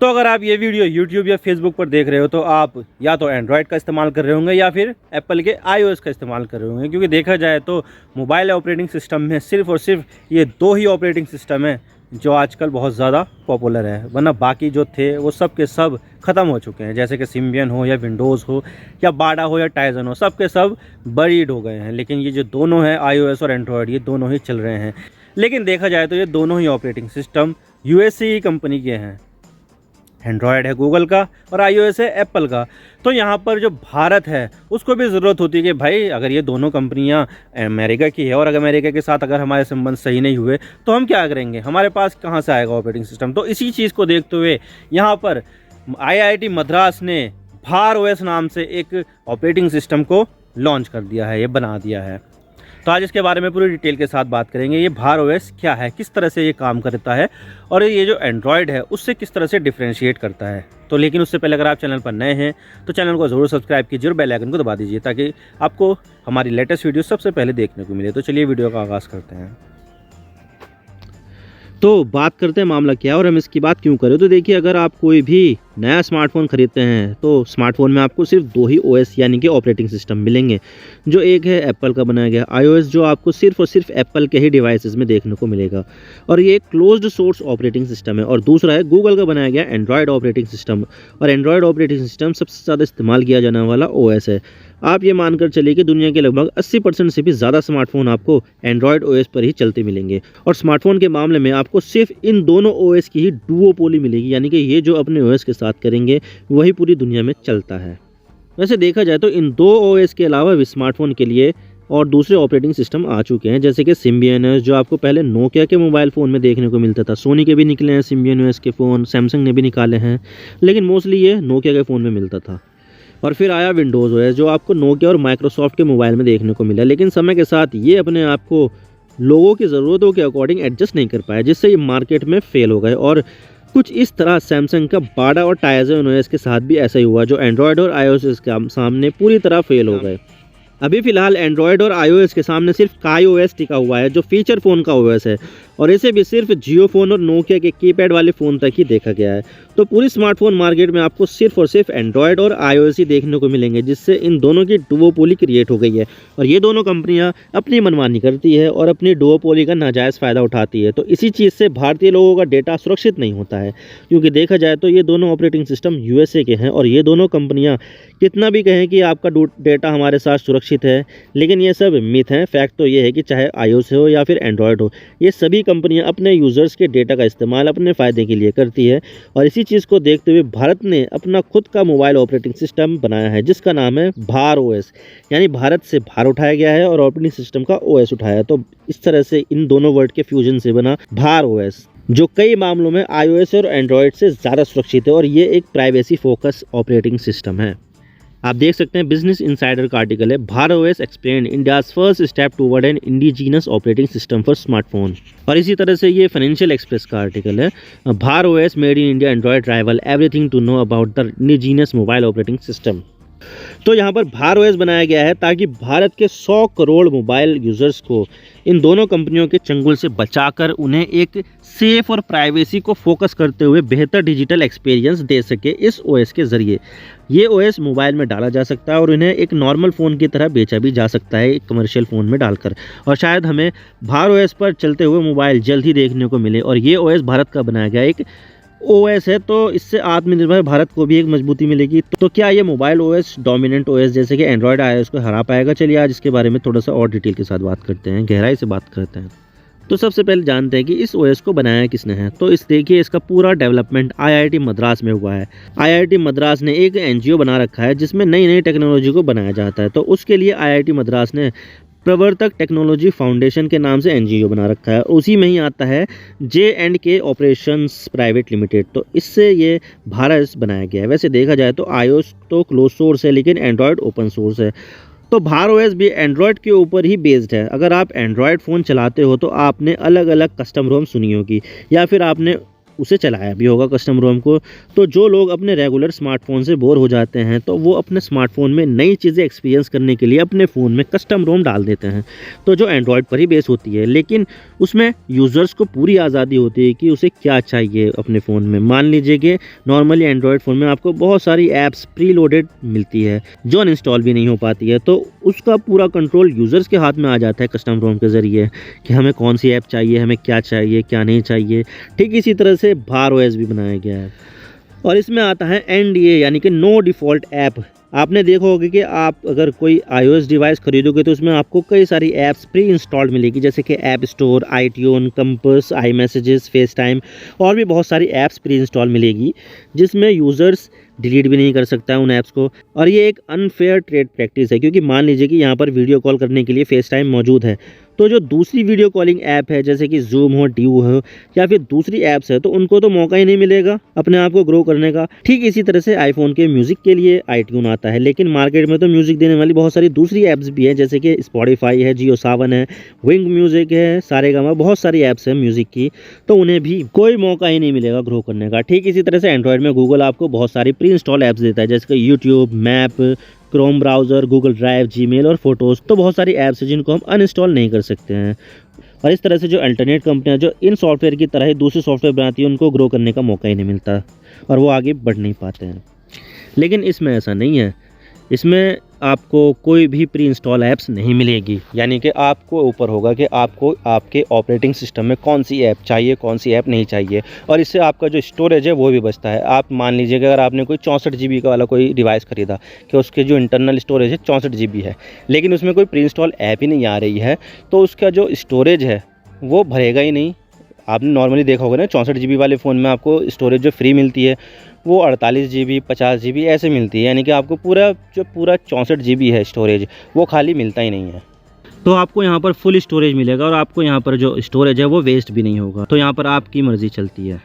तो अगर आप ये वीडियो यूट्यूब या फेसबुक पर देख रहे हो तो आप या तो एंड्रॉयड का इस्तेमाल कर रहे होंगे या फिर एप्पल के iOS का इस्तेमाल कर रहे होंगे, क्योंकि देखा जाए तो मोबाइल ऑपरेटिंग सिस्टम में सिर्फ और सिर्फ ये दो ही ऑपरेटिंग सिस्टम है जो आजकल बहुत ज़्यादा पॉपुलर है, वरना बाकी जो थे वो सब के सब ख़त्म हो चुके हैं। जैसे कि सिम्बियन हो या विंडोज़ हो या बाडा हो या टाइजन हो, सब के सब बरीड हो गए हैं। लेकिन ये जो दोनों हैं iOS और एंड्रॉयड, ये दोनों ही चल रहे हैं। लेकिन देखा जाए तो ये दोनों ही ऑपरेटिंग सिस्टम यूएसए कंपनी के हैं। एंड्रॉयड है गूगल का और iOS है एप्पल का। तो यहाँ पर जो भारत है उसको भी ज़रूरत होती है कि भाई अगर ये दोनों कंपनियाँ अमेरिका की है और अगर अमेरिका के साथ अगर हमारे संबंध सही नहीं हुए तो हम क्या करेंगे, हमारे पास कहाँ से आएगा ऑपरेटिंग सिस्टम। तो इसी चीज़ को देखते हुए यहाँ पर IIT मद्रास ने भार OS नाम से एक ऑपरेटिंग सिस्टम को लॉन्च कर दिया है, ये बना दिया है। तो आज इसके बारे में पूरी डिटेल के साथ बात करेंगे। ये भार OS क्या है, किस तरह से ये काम करता है और ये जो एंड्रॉयड है उससे किस तरह से डिफरेंशिएट करता है। तो लेकिन उससे पहले अगर आप चैनल पर नए हैं तो चैनल को ज़रूर सब्सक्राइब कीजिए और बेल आइकन को दबा दीजिए ताकि आपको हमारी लेटेस्ट वीडियो सबसे पहले देखने को मिले। तो चलिए वीडियो का आगाज़ करते हैं। तो बात करते हैं मामला क्या है और हम इसकी बात क्यों करें। तो देखिए, अगर आप कोई भी नया स्मार्टफोन खरीदते हैं तो स्मार्टफोन में आपको सिर्फ दो ही OS यानी कि ऑपरेटिंग सिस्टम मिलेंगे। जो एक है एप्पल का बनाया गया iOS, जो आपको सिर्फ और सिर्फ एप्पल के ही डिवाइसेस में देखने को मिलेगा और ये एक क्लोज्ड सोर्स ऑपरेटिंग सिस्टम है। और दूसरा है गूगल का बनाया गया एंड्रॉयड ऑपरेटिंग सिस्टम, और एंड्रॉयड ऑपरेटिंग सिस्टम सबसे ज़्यादा इस्तेमाल किया जाने वाला OS है। आप ये मानकर चलिए कि दुनिया के लगभग 80% से भी ज़्यादा स्मार्टफोन आपको एंड्रॉयड OS पर ही चलते मिलेंगे। और स्मार्टफोन के मामले में आपको सिर्फ इन दोनों OS की ही डुओपोली मिलेगी, यानी कि ये जो अपने OS के साथ करेंगे वही पूरी दुनिया में चलता है। वैसे देखा जाए तो इन दो OS के अलावा भी स्मार्टफोन के लिए और दूसरे ऑपरेटिंग सिस्टम आ चुके हैं, जैसे कि सिम्बियन OS, जो आपको पहले नोकिया के मोबाइल फ़ोन में देखने को मिलता था। सोनी के भी निकले हैं सिम्बियन OS के फ़ोन, सैमसंग ने भी निकाले हैं, लेकिन मोस्टली ये नोकिया के फ़ोन में मिलता था। और फिर आया विंडोज़ OS, जो आपको नोकिया और माइक्रोसॉफ्ट के मोबाइल में देखने को मिला, लेकिन समय के साथ ये अपने आप को लोगों की ज़रूरतों के अकॉर्डिंग एडजस्ट नहीं कर पाया, जिससे ये मार्केट में फेल हो गए। और कुछ इस तरह सैमसंग का बाडा और टाइजन OS के साथ भी ऐसा ही हुआ, जो एंड्रॉयड और iOS के सामने पूरी तरह फेल हो गए। अभी फ़िलहाल एंड्रॉयड और iOS के सामने सिर्फ KaiOS टिका हुआ है, जो फीचर फ़ोन का OS है, और इसे भी सिर्फ जियो फ़ोन और नोकिया के कीपैड वाले फ़ोन तक ही देखा गया है। तो पूरी स्मार्टफोन मार्केट में आपको सिर्फ और सिर्फ एंड्रॉयड और iOS ही देखने को मिलेंगे, जिससे इन दोनों की डुओपोली क्रिएट हो गई है। और ये दोनों कंपनियां अपनी मनमानी करती है और अपनी डुओपोली का नाजायज़ फ़ायदा उठाती है। तो इसी चीज़ से भारतीय लोगों का डेटा सुरक्षित नहीं होता है, क्योंकि देखा जाए तो ये दोनों ऑपरेटिंग सिस्टम USA के हैं और ये दोनों कंपनियाँ कितना भी कहें कि आपका डेटा हमारे साथ सुरक्षित है, लेकिन ये सब मिथ हैं। फैक्ट तो ये है कि चाहे iOS हो या फिर एंड्रॉयड हो, ये सभी कंपनियां अपने यूज़र्स के डेटा का इस्तेमाल अपने फ़ायदे के लिए करती है। और इसी चीज़ को देखते हुए भारत ने अपना खुद का मोबाइल ऑपरेटिंग सिस्टम बनाया है, जिसका नाम है भार OS, यानी भारत से भार उठाया गया है और ऑपरेटिंग सिस्टम का OS उठाया है। तो इस तरह से इन दोनों वर्ड के फ्यूजन से बना भार OS, जो कई मामलों में iOS और एंड्रॉयड से ज़्यादा सुरक्षित है और ये एक प्राइवेसी फोकस ऑपरेटिंग सिस्टम है। आप देख सकते हैं बिजनेस इनसाइडर का आर्टिकल है, Bhar OS explain India's first step toward an indigenous operating system for smartphone. और इसी तरह से ये फाइनेंशियल एक्सप्रेस का आर्टिकल है, Bhar OS made in India Android rival everything to know about the indigenous mobile operating system. तो यहाँ पर भार OS बनाया गया है ताकि भारत के 100 करोड़ मोबाइल यूज़र्स को इन दोनों कंपनियों के चंगुल से बचाकर उन्हें एक सेफ और प्राइवेसी को फोकस करते हुए बेहतर डिजिटल एक्सपीरियंस दे सके इस OS के ज़रिए। ये OS मोबाइल में डाला जा सकता है और इन्हें एक नॉर्मल फ़ोन की तरह बेचा भी जा सकता है, एक कमर्शियल फ़ोन में डालकर। और शायद हमें भार OS पर चलते हुए मोबाइल जल्द ही देखने को मिले। और ये OS भारत का बनाया गया एक OS है, तो इससे आत्मनिर्भर भारत को भी एक मजबूती मिलेगी। तो क्या ये मोबाइल OS डोमिनेंट OS जैसे कि एंड्रॉयड iOS को हरा पाएगा? चलिए आज इसके बारे में थोड़ा सा और डिटेल के साथ बात करते हैं, गहराई से बात करते हैं। तो सबसे पहले जानते हैं कि इस OS को बनाया किसने है। तो देखिए, इसका पूरा डेवलपमेंट IIT मद्रास में हुआ है। IIT मद्रास ने एक NGO बना रखा है जिसमें नई नई टेक्नोलॉजी को बनाया जाता है। तो उसके लिए IIT मद्रास ने प्रवर्तक टेक्नोलॉजी फाउंडेशन के नाम से NGO बना रखा है। उसी में ही आता है J&K ऑपरेशंस प्राइवेट लिमिटेड। तो इससे ये भारत बनाया गया है। वैसे देखा जाए तो iOS तो क्लोज सोर्स है, लेकिन एंड्रॉयड ओपन सोर्स है। तो भार OS भी एंड्रॉयड के ऊपर ही बेस्ड है। अगर आप एंड्रॉयड फ़ोन चलाते हो तो आपने अलग अलग कस्टम रोम सुनी होगी, या फिर आपने उसे चलाया भी होगा कस्टम रोम को। तो जो लोग अपने रेगुलर स्मार्टफोन से बोर हो जाते हैं तो वो अपने स्मार्टफोन में नई चीज़ें एक्सपीरियंस करने के लिए अपने फ़ोन में कस्टम रोम डाल देते हैं, तो जो एंड्रॉयड पर ही बेस होती है, लेकिन उसमें यूज़र्स को पूरी आज़ादी होती है कि उसे क्या चाहिए अपने फ़ोन में। मान लीजिए कि नॉर्मली एंड्रॉयड फ़ोन में आपको बहुत सारी ऐप्स प्री लोडेड मिलती है जो अनइंस्टॉल भी नहीं हो पाती है, तो उसका पूरा कंट्रोल यूज़र्स के हाथ में आ जाता है कस्टम रोम के ज़रिए कि हमें कौन सी ऐप चाहिए, हमें क्या चाहिए, क्या नहीं चाहिए। ठीक इसी तरह से भार ओएस भी बनाया गया है और इसमें आता है एनडीए यानी कि नो डिफ़ॉल्ट ऐप। आपने देखा होगा कि आप अगर कोई iOS डिवाइस खरीदोगे तो उसमें आपको कई सारी ऐप्स प्री इंस्टॉल्ड मिलेगी, जैसे कि ऐप स्टोर, आईट्यून, कंपास, आई मैसेजेस, फेस टाइम और भी बहुत सारी ऐप्स प्री इंस्टॉल मिलेगी जिसमें यूज़र्स डिलीट भी नहीं कर सकता है उन ऐप्स को। और ये एक अनफेयर ट्रेड प्रैक्टिस है, क्योंकि मान लीजिए कि यहाँ पर वीडियो कॉल करने के लिए फेस टाइम मौजूद है, तो जो दूसरी वीडियो कॉलिंग ऐप है जैसे कि जूम हो, ड्यू हो या फिर दूसरी ऐप्स है, तो उनको तो मौका ही नहीं मिलेगा अपने आप को ग्रो करने का। ठीक इसी तरह से आईफोन के म्यूज़िक के लिए आईट्यून आता है, लेकिन मार्केट में तो म्यूज़िक देने वाली बहुत सारी दूसरी ऐप्स भी हैं, जैसे कि स्पॉटिफाई है, जियो सावन है, विंग म्यूज़िक है, सारेगामा, बहुत सारी ऐप्स हैं म्यूज़िक की, तो उन्हें भी कोई मौका ही नहीं मिलेगा ग्रो करने का। ठीक इसी तरह से एंड्रॉयड में गूगल आपको बहुत सारी प्री इंस्टॉल ऐप्स देता है, जैसे कि YouTube, map, Chrome browser, Google drive, Gmail और फोटोज़, तो बहुत सारी ऐप्स हैं जिनको हम अनइंस्टॉल नहीं कर सकते हैं। और इस तरह से जो अल्टरनेट कंपनियां जो इन सॉफ्टवेयर की तरह ही दूसरे सॉफ्टवेयर बनाती हैं उनको ग्रो करने का मौका ही नहीं मिलता और वो आगे बढ़ नहीं पाते हैं। लेकिन इसमें ऐसा नहीं है, इसमें आपको कोई भी प्री इंस्टॉल ऐप्स नहीं मिलेगी, यानी कि आपको ऊपर होगा कि आपको आपके ऑपरेटिंग सिस्टम में कौन सी ऐप चाहिए, कौन सी ऐप नहीं चाहिए, और इससे आपका जो स्टोरेज है वो भी बचता है। आप मान लीजिए कि अगर आपने कोई 64 GB का वाला कोई डिवाइस खरीदा कि उसके जो इंटरनल स्टोरेज है 64 GB है, लेकिन उसमें कोई प्री इंस्टॉल ऐप ही नहीं आ रही है, तो उसका जो स्टोरेज है वो भरेगा ही नहीं। आपने नॉर्मली देखा होगा ना 64 GB वाले फ़ोन में आपको स्टोरेज जो फ्री मिलती है वो 48 GB, 50 GB ऐसे मिलती है, यानी कि आपको पूरा 64 GB है स्टोरेज वो खाली मिलता ही नहीं है। तो आपको यहाँ पर फुल स्टोरेज मिलेगा और आपको यहाँ पर जो स्टोरेज है वो वेस्ट भी नहीं होगा, तो यहाँ पर आपकी मर्ज़ी चलती है।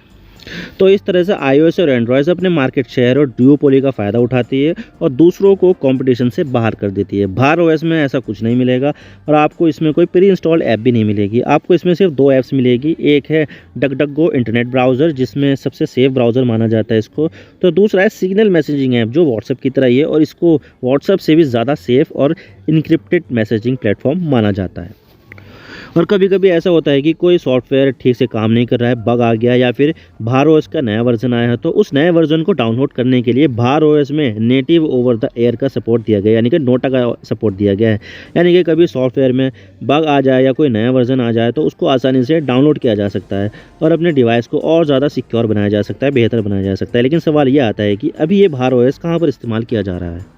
तो इस तरह से iOS और एंड्रॉयड अपने मार्केट शेयर और ड्यूओपोली का फ़ायदा उठाती है और दूसरों को कंपटीशन से बाहर कर देती है। भार ओएस में ऐसा कुछ नहीं मिलेगा और आपको इसमें कोई प्री इंस्टॉल्ड ऐप भी नहीं मिलेगी। आपको इसमें सिर्फ 2 ऐप्स मिलेगी, एक है डकडकगो इंटरनेट ब्राउज़र जिसमें सबसे सेफ ब्राउज़र माना जाता है इसको, तो दूसरा है सिग्नल मैसेजिंग ऐप जो व्हाट्सएप की तरह ही है और इसको व्हाट्सएप से भी ज़्यादा सेफ और इनक्रिप्टेड मैसेजिंग प्लेटफॉर्म माना जाता है। और कभी कभी ऐसा होता है कि कोई सॉफ्टवेयर ठीक से काम नहीं कर रहा है, बग आ गया या फिर भार ओएस का नया वर्जन आया है, तो उस नए वर्जन को डाउनलोड करने के लिए भार ओएस में नेटिव ओवर द एयर का सपोर्ट दिया गया, यानी कि नोटा का सपोर्ट दिया गया है। यानी कि कभी सॉफ्टवेयर में बग आ जाए या कोई नया वर्जन आ जाए तो उसको आसानी से डाउनलोड किया जा सकता है और अपने डिवाइस को और ज़्यादा सिक्योर बनाया जा सकता है, बेहतर बनाया जा सकता है। लेकिन सवाल ये आता है कि अभी ये भार ओएस कहाँ पर इस्तेमाल किया जा रहा है।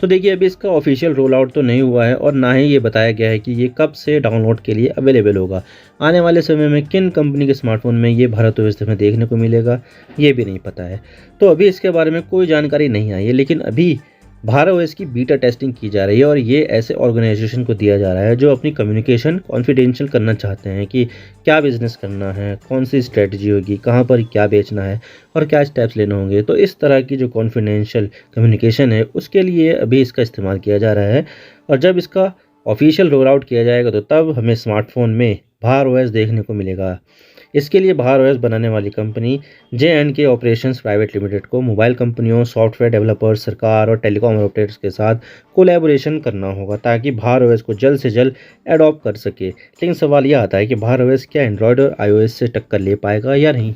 तो देखिए अभी इसका ऑफिशियल रोल आउट तो नहीं हुआ है और ना ही ये बताया गया है कि ये कब से डाउनलोड के लिए अवेलेबल होगा। आने वाले समय में किन कंपनी के स्मार्टफोन में ये भारत ओएस में देखने को मिलेगा ये भी नहीं पता है, तो अभी इसके बारे में कोई जानकारी नहीं आई है। लेकिन अभी भारत ओएस की बीटा टेस्टिंग की जा रही है और ये ऐसे ऑर्गेनाइजेशन को दिया जा रहा है जो अपनी कम्युनिकेशन कॉन्फिडेंशियल करना चाहते हैं कि क्या बिज़नेस करना है, कौन सी स्ट्रेटजी होगी, कहाँ पर क्या बेचना है और क्या स्टेप्स लेने होंगे। तो इस तरह की जो कॉन्फिडेंशियल कम्युनिकेशन है उसके लिए अभी इसका इस्तेमाल किया जा रहा है और जब इसका ऑफिशियल रोल आउट किया जाएगा तो तब हमें स्मार्टफोन में भार ओएस देखने को मिलेगा। इसके लिए भार ओएस बनाने वाली company J&K operations private limited को मोबाइल कंपनियों, सॉफ्टवेयर डेवलपर्स, सरकार और टेलीकॉम ऑपरेटर्स के साथ कोलैबोरेशन करना होगा ताकि भार ओएस को जल्द से जल्द एडॉप्ट कर सके। लेकिन सवाल यह आता है कि भार ओएस क्या एंड्रॉयड और iOS से टक्कर ले पाएगा या नहीं।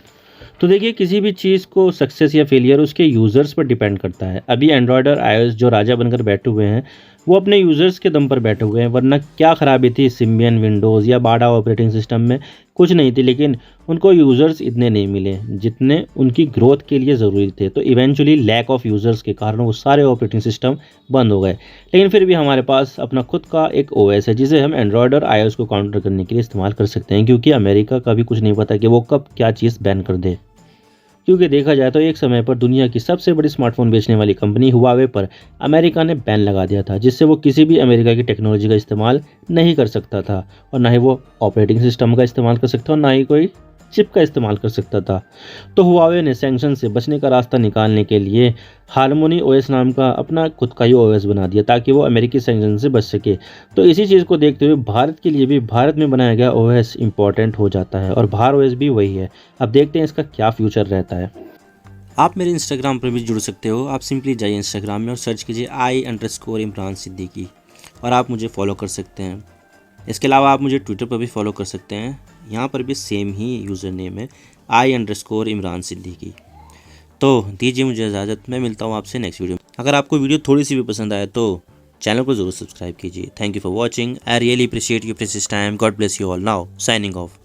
तो देखिए किसी भी चीज़ को सक्सेस या फेलियर उसके यूज़र्स पर डिपेंड करता है। अभी एंड्रॉयड और iOS जो राजा बनकर बैठे हुए हैं वो अपने यूज़र्स के दम पर बैठे हुए हैं, वरना क्या ख़राबी थी सिम्बियन, विंडोज़ या बाडा ऑपरेटिंग सिस्टम में, कुछ नहीं थी, लेकिन उनको यूज़र्स इतने नहीं मिले जितने उनकी ग्रोथ के लिए ज़रूरी थे। तो इवेंचुअली लैक ऑफ यूज़र्स के कारण वो सारे ऑपरेटिंग सिस्टम बंद हो गए। लेकिन फिर भी हमारे पास अपना खुद का एक ओएस है जिसे हम एंड्रॉयड और iOS को काउंटर करने के लिए इस्तेमाल कर सकते हैं, क्योंकि अमेरिका का भी कुछ नहीं पता कि वो कब क्या चीज़ बैन कर दे। क्योंकि देखा जाए तो एक समय पर दुनिया की सबसे बड़ी स्मार्टफोन बेचने वाली कंपनी हुआवे पर अमेरिका ने बैन लगा दिया था, जिससे वो किसी भी अमेरिका की टेक्नोलॉजी का इस्तेमाल नहीं कर सकता था और ना ही वो ऑपरेटिंग सिस्टम का इस्तेमाल कर सकता और ना ही कोई चिप का इस्तेमाल कर सकता था। तो हुआवे ने सैंक्शन से बचने का रास्ता निकालने के लिए हारमोनी ओएस नाम का अपना खुद का ही ओएस बना दिया ताकि वो अमेरिकी सैंक्शन से बच सके। तो इसी चीज़ को देखते हुए भारत के लिए भी भारत में बनाया गया ओएस इंपॉर्टेंट हो जाता है और भार ओएस भी वही है। अब देखते हैं इसका क्या फ्यूचर रहता है। आप मेरे इंस्टाग्राम पर भी जुड़ सकते हो। आप सिंपली जाइए इंस्टाग्राम में और सर्च कीजिए I_इमरान सिद्दीकी और आप मुझे फॉलो कर सकते हैं। इसके अलावा आप मुझे ट्विटर पर भी फॉलो कर सकते हैं, यहाँ पर भी सेम ही यूज़र नेम है I_इमरान सिद्दीकी। तो दीजिए मुझे इजाज़त, मैं मिलता हूँ आपसे नेक्स्ट वीडियो में। अगर आपको वीडियो थोड़ी सी भी पसंद आए तो चैनल को ज़रूर सब्सक्राइब कीजिए। Thank you for watching. I really appreciate your precious time. God bless you all. Now signing off.